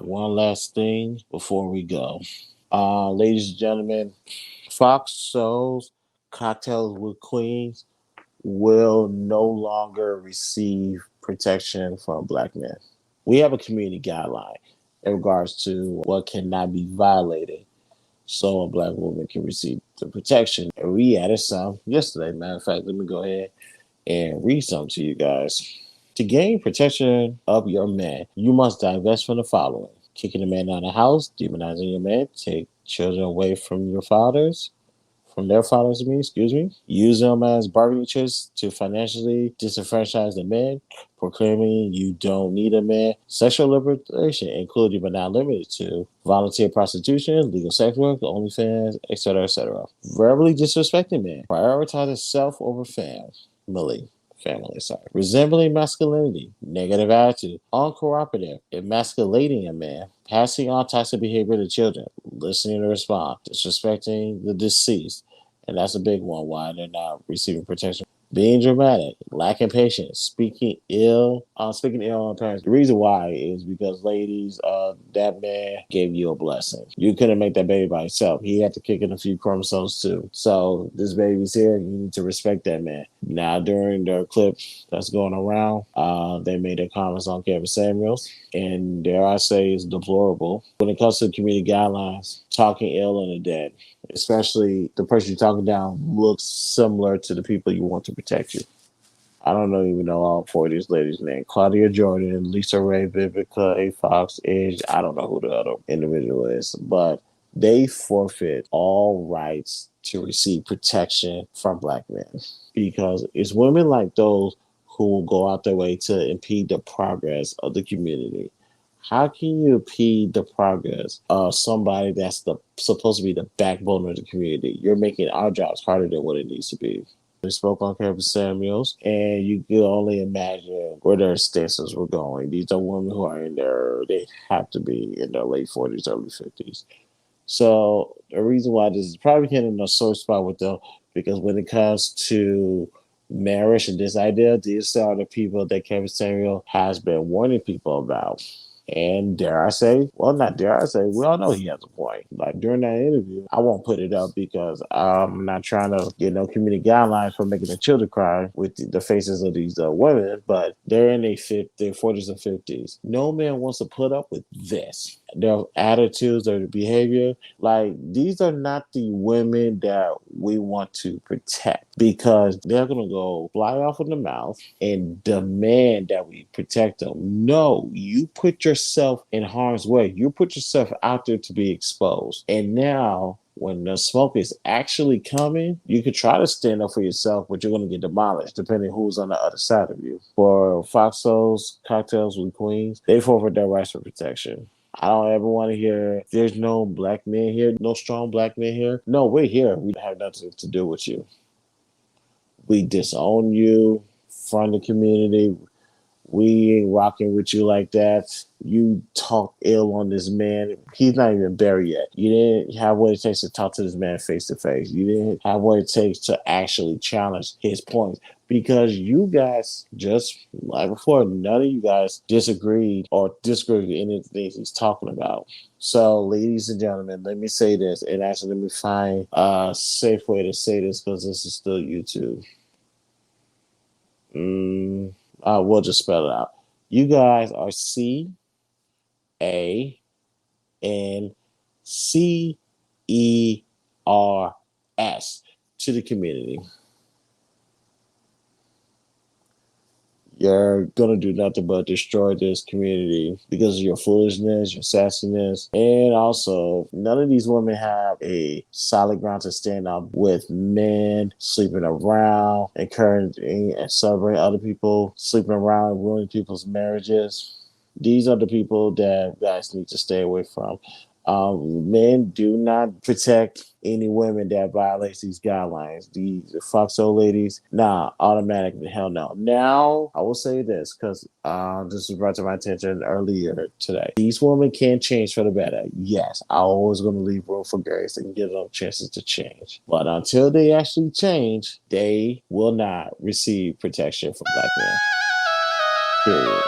one last thing before we go. Ladies and gentlemen, Fox shows Cocktails with Queens will no longer receive protection from black men. We have a community guideline in regards to what cannot be violated so a black woman can receive the protection. And we added some yesterday. Matter of fact, let me go ahead and read some to you guys. To gain protection of your man, you must divest from the following: kicking a man out of the house, demonizing your man, take children away from your fathers, from their fathers, use them as bargaining chips to financially disenfranchise the man, proclaiming you don't need a man, sexual liberation, including but not limited to volunteer prostitution, legal sex work, OnlyFans, etc., etc. Verbally disrespecting men, prioritizing self over family, resembling masculinity, negative attitude, uncooperative, emasculating a man, passing on toxic behavior to children, listening to respond, disrespecting the deceased, and that's a big one, why they're not receiving protection. Being dramatic, lacking patience, speaking ill on parents. The reason why is because, ladies, that man gave you a blessing. You couldn't make that baby by himself. He had to kick in a few chromosomes too. So this baby's here. You need to respect that man. Now, during the clip that's going around, they made their comments on Kevin Samuels, and dare I say, is deplorable when it comes to community guidelines. Talking ill on the dead, especially the person you're talking down, looks similar to the people you want to protect you. I don't even know all four of these ladies' names. Claudia Jordan, Lisa Ray, Vivica A. Fox, Edge. I don't know who the other individual is, but they forfeit all rights to receive protection from black men because it's women like those who will go out their way to impede the progress of the community. How can you impede the progress of somebody that's supposed to be the backbone of the community? You're making our jobs harder than what it needs to be. We spoke on Kevin Samuels, and you can only imagine where their stances were going. These are women who are they have to be in their late 40s, early 50s. So the reason why this is probably hitting a sore spot with them, because when it comes to marriage and this idea, these are the people that Kevin Samuel has been warning people about. And dare I say, well, not dare I say, we all know he has a point. Like during that interview, I won't put it up because I'm not trying to get no community guidelines for making the children cry with the faces of these women, but they're in their 40s and 50s. No man wants to put up with this. Their attitudes, their behavior, like these are not the women that we want to protect because they're going to go fly off in the mouth and demand that we protect them. No, you put yourself in harm's way. You put yourself out there to be exposed. And now when the smoke is actually coming, you could try to stand up for yourself, but you're going to get demolished depending who's on the other side of you. For Foxholes, Cocktails with Queens, they forfeit their rights for protection. I don't ever want to hear there's no black men here, no strong black men here. No, we're here. We have nothing to do with you. We disown you from the community. We ain't rocking with you like that. You talk ill on this man. He's not even buried yet. You didn't have what it takes to talk to this man face to face. You didn't have what it takes to actually challenge his points because you guys, just like before, none of you guys disagreed with anything he's talking about. So, ladies and gentlemen, let me say this, and actually let me find a safe way to say this because this is still YouTube. We'll just spell it out. You guys are CANCERS to the community. You're going to do nothing but destroy this community because of your foolishness, your sassiness, and also none of these women have a solid ground to stand up with men sleeping around, encouraging and celebrating other people, sleeping around, ruining people's marriages. These are the people that guys need to stay away from. Men do not protect any women that violates these guidelines. These foxhole ladies, nah, automatically, hell no. Now, I will say this because this was brought to my attention earlier today. These women can change for the better. Yes, I'm always going to leave room for grace and give them chances to change. But until they actually change, they will not receive protection from black men. Period.